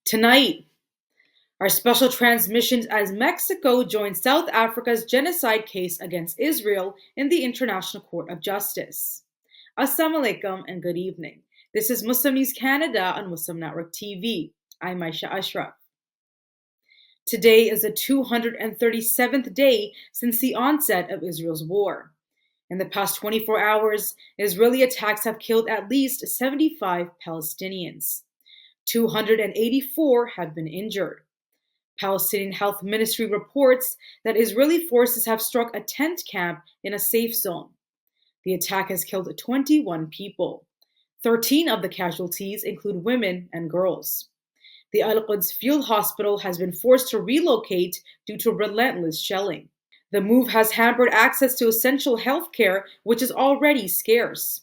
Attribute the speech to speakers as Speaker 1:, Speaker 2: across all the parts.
Speaker 1: Tonight, our special transmissions as Mexico joins South Africa's genocide case against Israel in the International Court of Justice. Assalamu alaikum and good evening. This is Muslim News Canada on Muslim Network TV. I'm Aisha Ashraf. Today is the 237th day since the onset of Israel's war. In the past 24 hours, Israeli attacks have killed at least 75 Palestinians. 284 have been injured. Palestinian Health Ministry reports that Israeli forces have struck a tent camp in a safe zone. The attack has killed 21 people. 13 of the casualties include women and girls. The Al-Quds Field Hospital has been forced to relocate due to relentless shelling. The move has hampered access to essential health care, which is already scarce.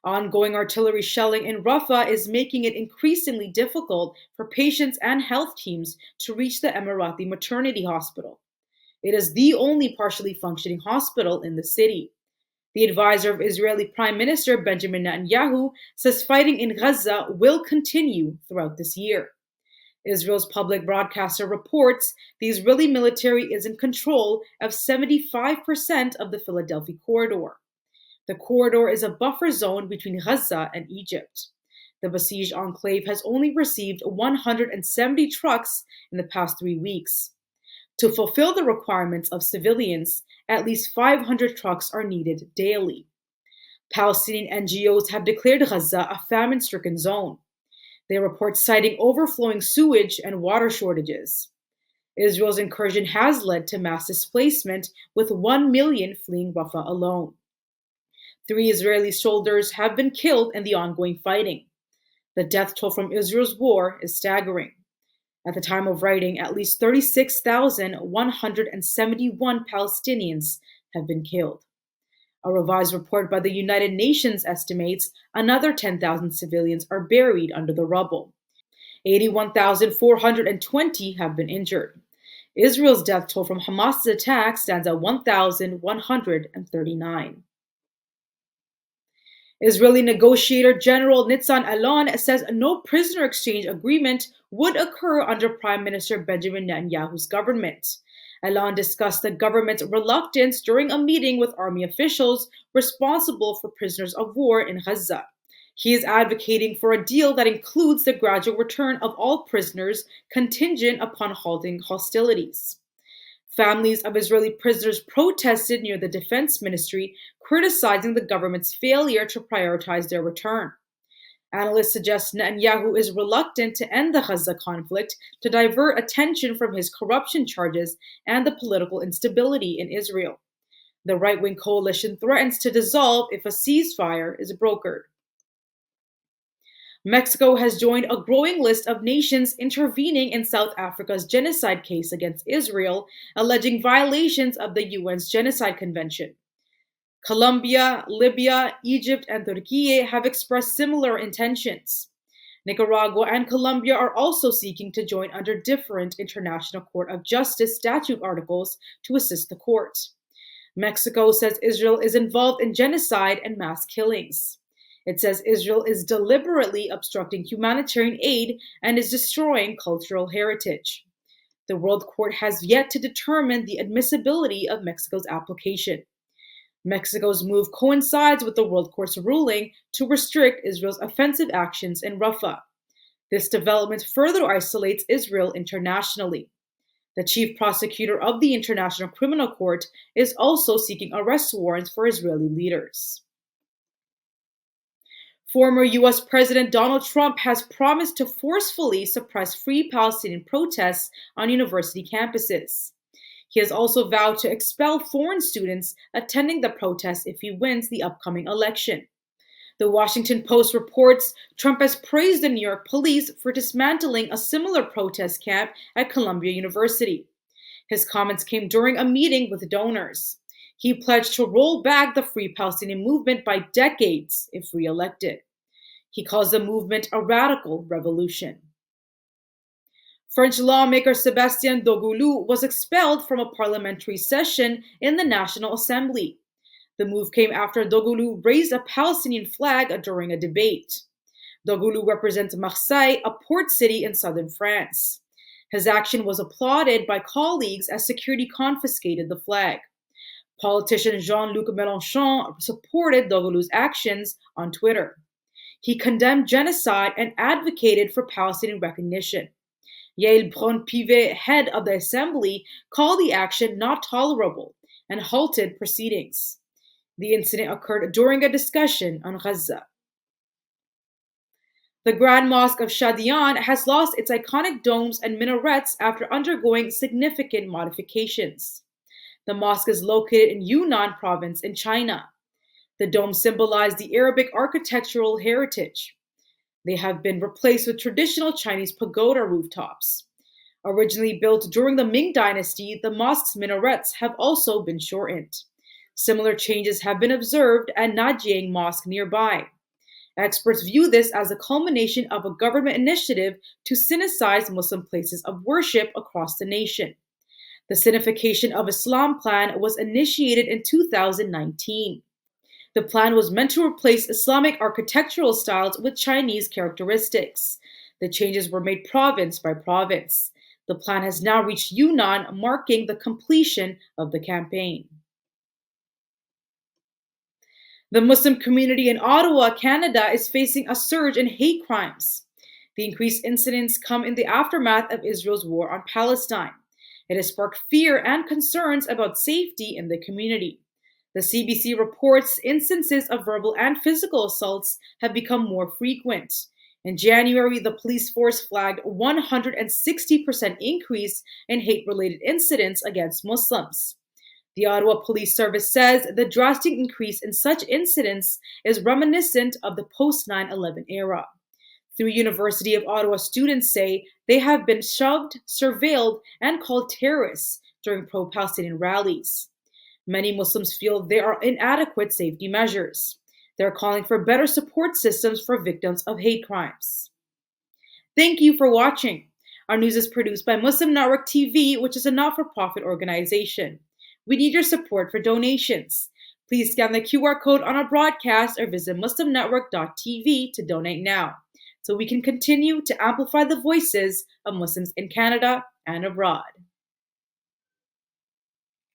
Speaker 1: Ongoing artillery shelling in Rafah is making it increasingly difficult for patients and health teams to reach the Emirati Maternity Hospital. It is the only partially functioning hospital in the city. The advisor of Israeli Prime Minister Benjamin Netanyahu says fighting in Gaza will continue throughout this year. Israel's public broadcaster reports the Israeli military is in control of 75% of the Philadelphia corridor. The corridor is a buffer zone between Gaza and Egypt. The besieged enclave has only received 170 trucks in the past 3 weeks. To fulfill the requirements of civilians, at least 500 trucks are needed daily. Palestinian NGOs have declared Gaza a famine-stricken zone. They report citing overflowing sewage and water shortages. Israel's incursion has led to mass displacement, with 1 million fleeing Rafah alone. 3 Israeli soldiers have been killed in the ongoing fighting. The death toll from Israel's war is staggering. At the time of writing, at least 36,171 Palestinians have been killed. A revised report by the United Nations estimates another 10,000 civilians are buried under the rubble. 81,420 have been injured. Israel's death toll from Hamas's attack stands at 1,139. Israeli negotiator General Nitzan Alon says no prisoner exchange agreement would occur under Prime Minister Benjamin Netanyahu's government. Alon discussed the government's reluctance during a meeting with army officials responsible for prisoners of war in Gaza. He is advocating for a deal that includes the gradual return of all prisoners, contingent upon halting hostilities. Families of Israeli prisoners protested near the defense ministry, criticizing the government's failure to prioritize their return. Analysts suggest Netanyahu is reluctant to end the Gaza conflict to divert attention from his corruption charges and the political instability in Israel. The right-wing coalition threatens to dissolve if a ceasefire is brokered. Mexico has joined a growing list of nations intervening in South Africa's genocide case against Israel, alleging violations of the UN's Genocide Convention. Colombia, Libya, Egypt, and Turkey have expressed similar intentions. Nicaragua and Colombia are also seeking to join under different International Court of Justice statute articles to assist the court. Mexico says Israel is involved in genocide and mass killings. It says Israel is deliberately obstructing humanitarian aid and is destroying cultural heritage. The World Court has yet to determine the admissibility of Mexico's application. Mexico's move coincides with the World Court's ruling to restrict Israel's offensive actions in Rafah. This development further isolates Israel internationally. The chief prosecutor of the International Criminal Court is also seeking arrest warrants for Israeli leaders. Former U.S. President Donald Trump has promised to forcefully suppress free Palestinian protests on university campuses. He has also vowed to expel foreign students attending the protests if he wins the upcoming election. The Washington Post reports Trump has praised the New York police for dismantling a similar protest camp at Columbia University. His comments came during a meeting with donors. He pledged to roll back the Free Palestinian movement by decades if re-elected. He calls the movement a radical revolution. French lawmaker Sébastien Dogoulou was expelled from a parliamentary session in the National Assembly. The move came after Dogoulou raised a Palestinian flag during a debate. Dogulu represents Marseille, a port city in southern France. His action was applauded by colleagues as security confiscated the flag. Politician Jean-Luc Mélenchon supported Dogulu's actions on Twitter. He condemned genocide and advocated for Palestinian recognition. Yael Braun-Pivet, head of the assembly, called the action not tolerable and halted proceedings. The incident occurred during a discussion on Gaza. The Grand Mosque of Shadian has lost its iconic domes and minarets after undergoing significant modifications. The mosque is located in Yunnan province in China. The domes symbolize the Arabic architectural heritage. They have been replaced with traditional Chinese pagoda rooftops. Originally built during the Ming Dynasty, the mosque's minarets have also been shortened. Similar changes have been observed at Najiang Mosque nearby. Experts view this as a culmination of a government initiative to Sinicise Muslim places of worship across the nation. The Sinification of Islam plan was initiated in 2019. The plan was meant to replace Islamic architectural styles with Chinese characteristics. The changes were made province by province. The plan has now reached Yunnan, marking the completion of the campaign. The Muslim community in Ottawa, Canada, is facing a surge in hate crimes. The increased incidents come in the aftermath of Israel's war on Palestine. It has sparked fear and concerns about safety in the community. The CBC reports instances of verbal and physical assaults have become more frequent. In January, the police force flagged a 160% increase in hate-related incidents against Muslims. The Ottawa Police Service says the drastic increase in such incidents is reminiscent of the post-9/11 era. Three University of Ottawa students say they have been shoved, surveilled, and called terrorists during pro-Palestinian rallies. Many Muslims feel there are inadequate safety measures. They're calling for better support systems for victims of hate crimes. Thank you for watching. Our news is produced by Muslim Network TV, which is a not-for-profit organization. We need your support for donations. Please scan the QR code on our broadcast or visit muslimnetwork.tv to donate now, so we can continue to amplify the voices of Muslims in Canada and abroad.